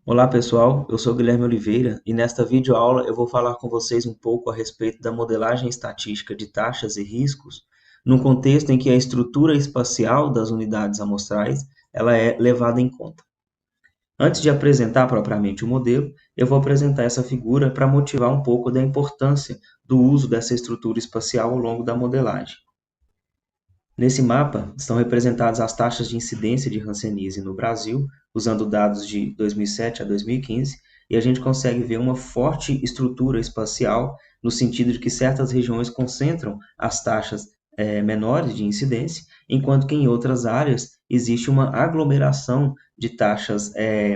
Olá pessoal, eu sou Guilherme Oliveira e nesta videoaula eu vou falar com vocês um pouco a respeito da modelagem estatística de taxas e riscos, num contexto em que a estrutura espacial das unidades amostrais ela é levada em conta. Antes de apresentar propriamente o modelo, eu vou apresentar essa figura para motivar um pouco da importância do uso dessa estrutura espacial ao longo da modelagem. Nesse mapa estão representadas as taxas de incidência de hanseníase no Brasil, usando dados de 2007 a 2015, e a gente consegue ver uma forte estrutura espacial, no sentido de que certas regiões concentram as taxas menores de incidência, enquanto que em outras áreas existe uma aglomeração de taxas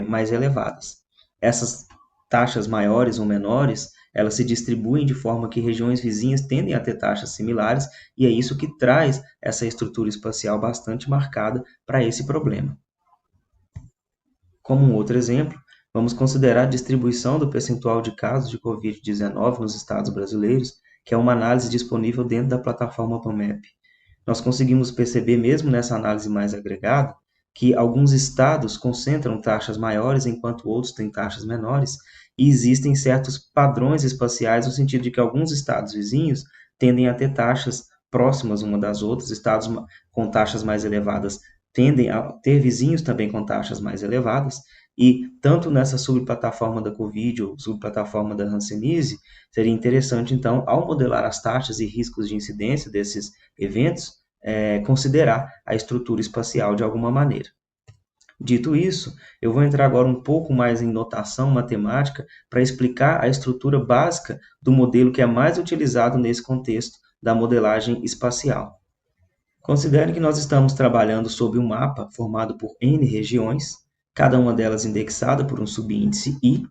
mais elevadas. Essas taxas maiores ou menores, elas se distribuem de forma que regiões vizinhas tendem a ter taxas similares, e é isso que traz essa estrutura espacial bastante marcada para esse problema. Como um outro exemplo, vamos considerar a distribuição do percentual de casos de Covid-19 nos estados brasileiros, que é uma análise disponível dentro da plataforma PAMEP. Nós conseguimos perceber, mesmo nessa análise mais agregada, que alguns estados concentram taxas maiores enquanto outros têm taxas menores, e existem certos padrões espaciais no sentido de que alguns estados vizinhos tendem a ter taxas próximas uma das outras, estados com taxas mais elevadas tendem a ter vizinhos também com taxas mais elevadas, e tanto nessa subplataforma da Covid ou subplataforma da Hanseníase, seria interessante, então, ao modelar as taxas e riscos de incidência desses eventos, considerar a estrutura espacial de alguma maneira. Dito isso, eu vou entrar agora um pouco mais em notação matemática para explicar a estrutura básica do modelo que é mais utilizado nesse contexto da modelagem espacial. Considere que nós estamos trabalhando sob um mapa formado por N regiões, cada uma delas indexada por um subíndice I,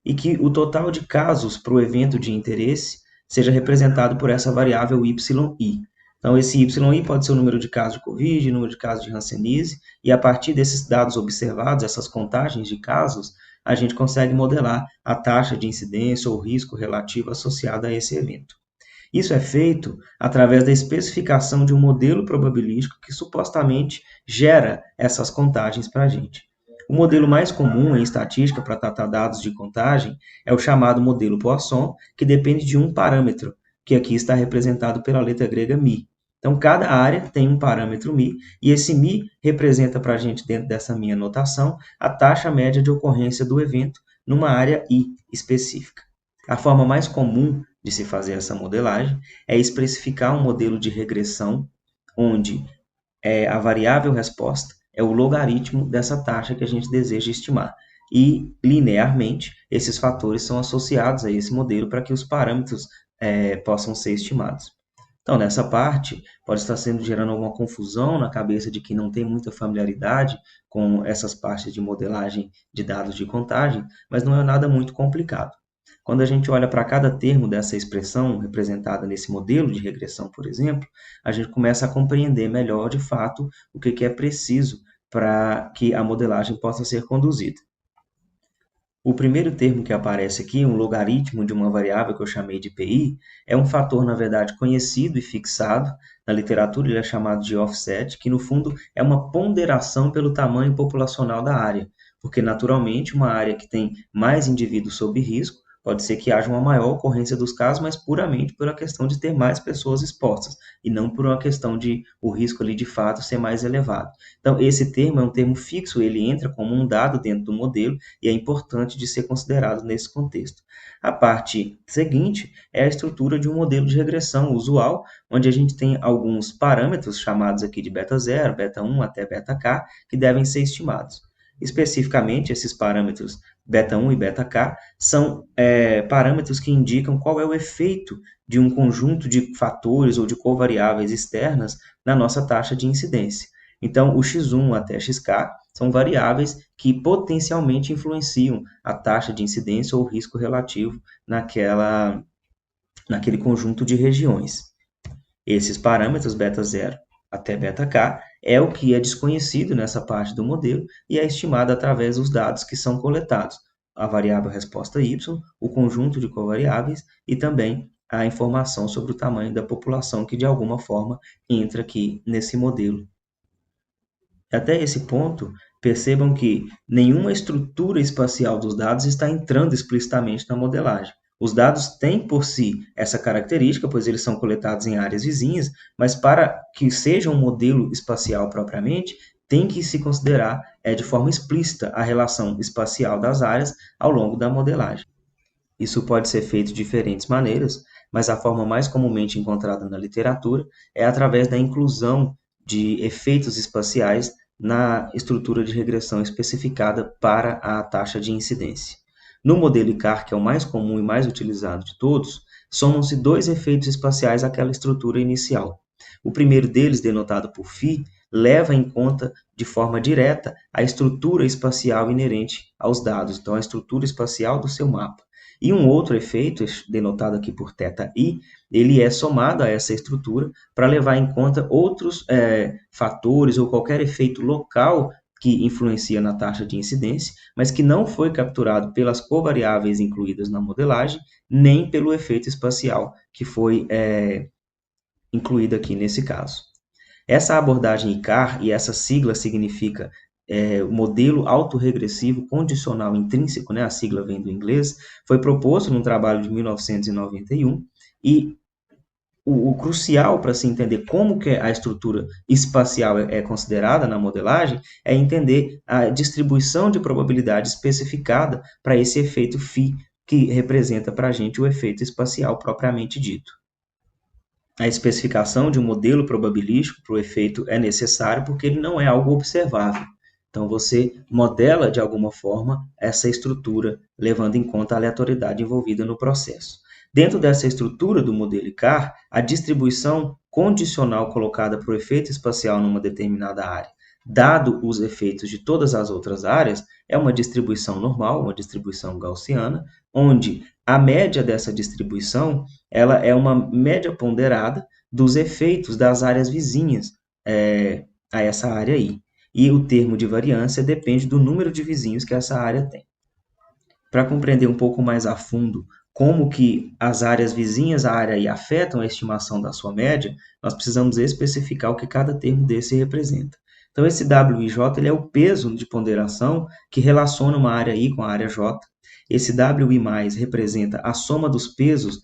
e que o total de casos para o evento de interesse seja representado por essa variável YI. Então, esse YI pode ser o número de casos de Covid, o número de casos de Hanseníase, e a partir desses dados observados, essas contagens de casos, a gente consegue modelar a taxa de incidência ou risco relativo associado a esse evento. Isso é feito através da especificação de um modelo probabilístico que supostamente gera essas contagens para a gente. O modelo mais comum em estatística para tratar dados de contagem é o chamado modelo Poisson, que depende de um parâmetro, que aqui está representado pela letra grega μ. Então, cada área tem um parâmetro μ, e esse μ representa para a gente, dentro dessa minha notação, a taxa média de ocorrência do evento numa área I específica. A forma mais comum de se fazer essa modelagem é especificar um modelo de regressão, onde a variável resposta é o logaritmo dessa taxa que a gente deseja estimar. E, linearmente, esses fatores são associados a esse modelo para que os parâmetros possam ser estimados. Então, nessa parte, pode estar gerando alguma confusão na cabeça de quem não tem muita familiaridade com essas partes de modelagem de dados de contagem, mas não é nada muito complicado. Quando a gente olha para cada termo dessa expressão representada nesse modelo de regressão, por exemplo, a gente começa a compreender melhor, de fato, o que é preciso para que a modelagem possa ser conduzida. O primeiro termo que aparece aqui, um logaritmo de uma variável que eu chamei de PI, é um fator, na verdade, conhecido e fixado. Na literatura, ele é chamado de offset, que, no fundo, é uma ponderação pelo tamanho populacional da área, porque, naturalmente, uma área que tem mais indivíduos sob risco, pode ser que haja uma maior ocorrência dos casos, mas puramente pela questão de ter mais pessoas expostas, e não por uma questão de o risco ali, de fato, ser mais elevado. Então, esse termo é um termo fixo, ele entra como um dado dentro do modelo, e é importante de ser considerado nesse contexto. A parte seguinte é a estrutura de um modelo de regressão usual, onde a gente tem alguns parâmetros chamados aqui de beta 0, beta 1 até beta k, que devem ser estimados. Especificamente, esses parâmetros beta 1 e beta k são parâmetros que indicam qual é o efeito de um conjunto de fatores ou de covariáveis externas na nossa taxa de incidência. Então, o x1 até xk são variáveis que potencialmente influenciam a taxa de incidência ou risco relativo naquele conjunto de regiões. Esses parâmetros beta 0 até beta k é o que é desconhecido nessa parte do modelo e é estimado através dos dados que são coletados, a variável resposta y, o conjunto de covariáveis e também a informação sobre o tamanho da população que de alguma forma entra aqui nesse modelo. Até esse ponto, Percebam que nenhuma estrutura espacial dos dados está entrando explicitamente na modelagem. Os dados têm por si essa característica, pois eles são coletados em áreas vizinhas, mas para que seja um modelo espacial propriamente, tem que se considerar de forma explícita a relação espacial das áreas ao longo da modelagem. Isso pode ser feito de diferentes maneiras, mas a forma mais comumente encontrada na literatura é através da inclusão de efeitos espaciais na estrutura de regressão especificada para a taxa de incidência. No modelo ICAR, que é o mais comum e mais utilizado de todos, somam-se dois efeitos espaciais àquela estrutura inicial. O primeiro deles, denotado por φ, leva em conta de forma direta a estrutura espacial inerente aos dados, então a estrutura espacial do seu mapa. E um outro efeito, denotado aqui por θi, ele é somado a essa estrutura para levar em conta outros fatores ou qualquer efeito local que influencia na taxa de incidência, mas que não foi capturado pelas covariáveis incluídas na modelagem, nem pelo efeito espacial que foi incluído aqui nesse caso. Essa abordagem ICAR, e essa sigla significa o modelo autorregressivo condicional intrínseco, né, a sigla vem do inglês, foi proposto num trabalho de 1991, e o crucial para se entender como que a estrutura espacial é considerada na modelagem é entender a distribuição de probabilidade especificada para esse efeito φ, que representa para a gente o efeito espacial propriamente dito. A especificação de um modelo probabilístico para o efeito é necessário porque ele não é algo observável. Então, você modela, de alguma forma, essa estrutura, levando em conta a aleatoriedade envolvida no processo. Dentro dessa estrutura do modelo ICAR, a distribuição condicional colocada para o efeito espacial numa determinada área, dado os efeitos de todas as outras áreas, é uma distribuição normal, uma distribuição gaussiana, onde a média dessa distribuição ela é uma média ponderada dos efeitos das áreas vizinhas a essa área aí. E o termo de variância depende do número de vizinhos que essa área tem. Para compreender um pouco mais a fundo como que as áreas vizinhas à área I afetam a estimação da sua média, nós precisamos especificar o que cada termo desse representa. Então, esse WIJ ele é o peso de ponderação que relaciona uma área I com a área J. Esse WI+, representa a soma dos pesos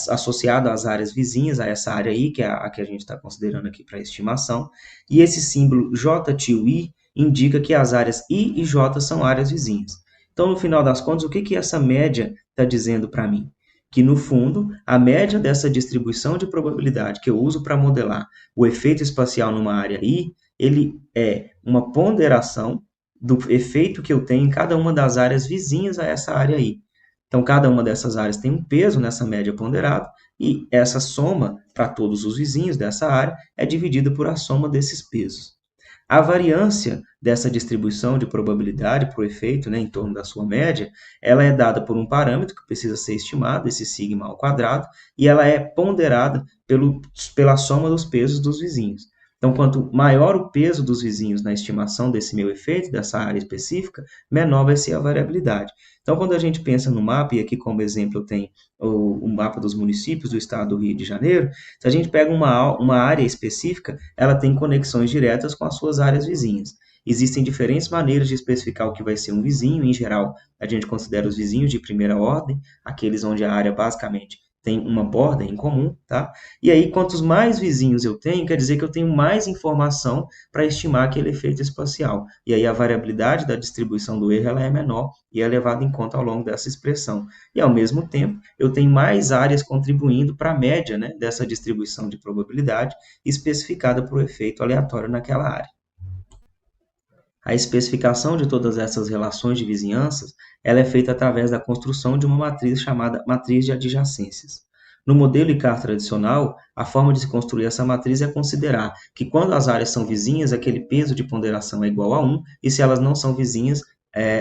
associado às áreas vizinhas a essa área I, que é a que a gente está considerando aqui para estimação. E esse símbolo JTI indica que as áreas I e J são áreas vizinhas. Então, no final das contas, o que essa média está dizendo para mim? Que, no fundo, a média dessa distribuição de probabilidade que eu uso para modelar o efeito espacial numa área I, ele é uma ponderação do efeito que eu tenho em cada uma das áreas vizinhas a essa área I. Então, cada uma dessas áreas tem um peso nessa média ponderada, e essa soma para todos os vizinhos dessa área é dividida por a soma desses pesos. A variância dessa distribuição de probabilidade para o efeito, né, em torno da sua média, ela é dada por um parâmetro que precisa ser estimado, esse sigma ao quadrado, e ela é ponderada pela soma dos pesos dos vizinhos. Então, quanto maior o peso dos vizinhos na estimação desse meu efeito, dessa área específica, menor vai ser a variabilidade. Então, quando a gente pensa no mapa, e aqui como exemplo eu tenho o mapa dos municípios do estado do Rio de Janeiro, se a gente pega uma área específica, ela tem conexões diretas com as suas áreas vizinhas. Existem diferentes maneiras de especificar o que vai ser um vizinho. Em geral, a gente considera os vizinhos de primeira ordem, aqueles onde a área basicamente tem uma borda em comum, tá? E aí, quantos mais vizinhos eu tenho, quer dizer que eu tenho mais informação para estimar aquele efeito espacial. E aí a variabilidade da distribuição do erro ela é menor e é levada em conta ao longo dessa expressão. E, ao mesmo tempo, eu tenho mais áreas contribuindo para a média, né, dessa distribuição de probabilidade especificada por efeito aleatório naquela área. A especificação de todas essas relações de vizinhanças ela é feita através da construção de uma matriz chamada matriz de adjacências. No modelo ICAR tradicional, a forma de se construir essa matriz é considerar que quando as áreas são vizinhas, aquele peso de ponderação é igual a 1, e se elas não são vizinhas,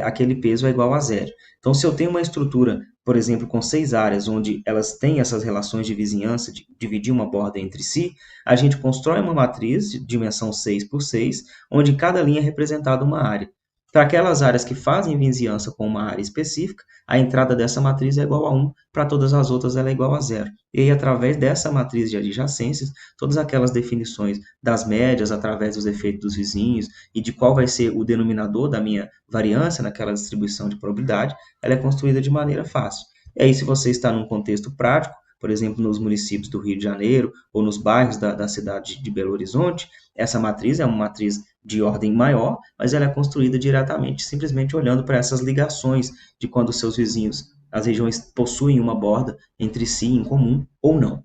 aquele peso é igual a 0. Então, se eu tenho uma estrutura, por exemplo, com 6 áreas, onde elas têm essas relações de vizinhança, de dividir uma borda entre si, a gente constrói uma matriz de dimensão 6 por 6, onde cada linha é representada uma área. Para aquelas áreas que fazem vizinhança com uma área específica, a entrada dessa matriz é igual a 1, para todas as outras ela é igual a 0. E aí, através dessa matriz de adjacências, todas aquelas definições das médias, através dos efeitos dos vizinhos e de qual vai ser o denominador da minha variância naquela distribuição de probabilidade, ela é construída de maneira fácil. E aí, se você está num contexto prático, por exemplo, nos municípios do Rio de Janeiro ou nos bairros da cidade de Belo Horizonte, essa matriz é uma matriz de ordem maior, mas ela é construída diretamente, simplesmente olhando para essas ligações de quando seus vizinhos, as regiões possuem uma borda entre si em comum ou não.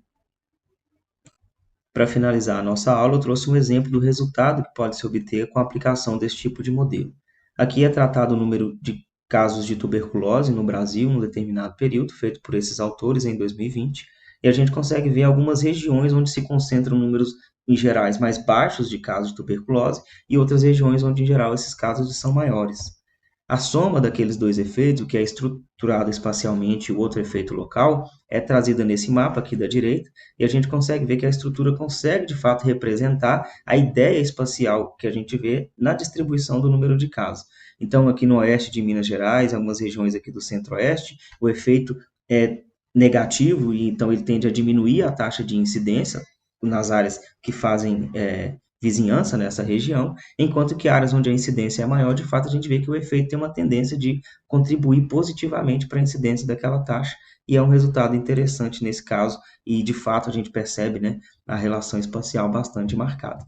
Para finalizar a nossa aula, eu trouxe um exemplo do resultado que pode se obter com a aplicação desse tipo de modelo. Aqui é tratado o número de casos de tuberculose no Brasil num determinado período, feito por esses autores em 2020, e a gente consegue ver algumas regiões onde se concentram números, em gerais, mais baixos de casos de tuberculose e outras regiões onde, em geral, esses casos são maiores. A soma daqueles dois efeitos, o que é estruturado espacialmente e o outro efeito local, é trazida nesse mapa aqui da direita, e a gente consegue ver que a estrutura consegue, de fato, representar a ideia espacial que a gente vê na distribuição do número de casos. Então, aqui no oeste de Minas Gerais, algumas regiões aqui do centro-oeste, o efeito é negativo, e então ele tende a diminuir a taxa de incidência nas áreas que fazem vizinhança nessa região, enquanto que áreas onde a incidência é maior, de fato, a gente vê que o efeito tem uma tendência de contribuir positivamente para a incidência daquela taxa, e é um resultado interessante nesse caso, e de fato a gente percebe, né, a relação espacial bastante marcada.